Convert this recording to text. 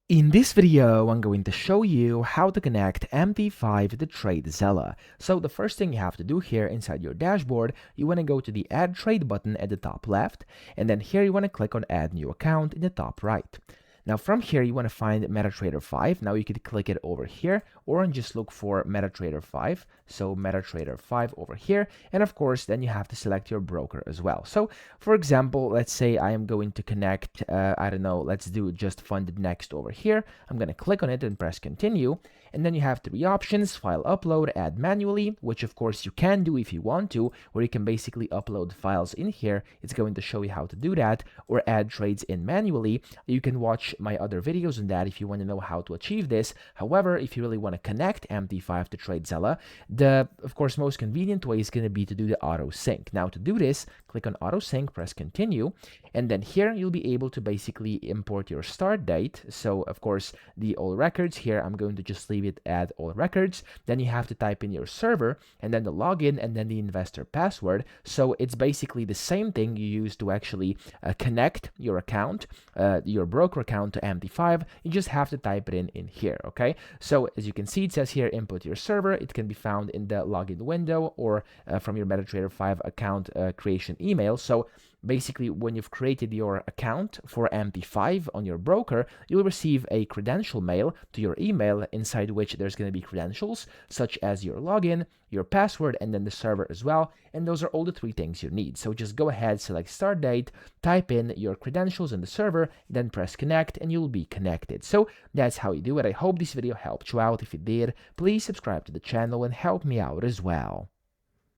In this video, I'm going to show you how to connect MT5 to TradeZella. So the first thing you have to do here inside your dashboard, you want to go to the Add Trade button at the top left, and then here you want to click on Add New Account in the top right. Now from here, you want to find MetaTrader 5. Now you could click it over here or just look for MetaTrader 5. So MetaTrader 5 over here. And of course, then you have to select your broker as well. So for example, let's say I am going to connect, I don't know, let's do just funded next over here. I'm going to click on it and press continue. And then you have three options: file upload, add manually, which of course you can do if you want to, where you can basically upload files in here. It's going to show you how to do that, or add trades in manually. You can watch my other videos on that if you want to know how to achieve this. However, if you really want to connect MT5 to TradeZella, the, of course, most convenient way is going to be to do the auto sync. Now to do this, click on auto sync, press continue, and then here you'll be able to basically import your start date. So of course, the all records here, I'm going to just leave it at all records. Then you have to type in your server and then the login and then the investor password. So it's basically the same thing you use to actually connect your account, your broker account to MT5. You just have to type it in here. Okay, so as you can see, it says here input your server. It can be found in the login window or from your MetaTrader 5 account creation email. So basically, when you've created your account for MT5 on your broker, you'll receive a credential mail to your email, inside which there's going to be credentials such as your login, your password, and then the server as well. And those are all the three things you need. So just go ahead, select start date, type in your credentials and the server, then press connect, and you'll be connected. So that's how you do it. I hope this video helped you out. If it did, please subscribe to the channel and help me out as well.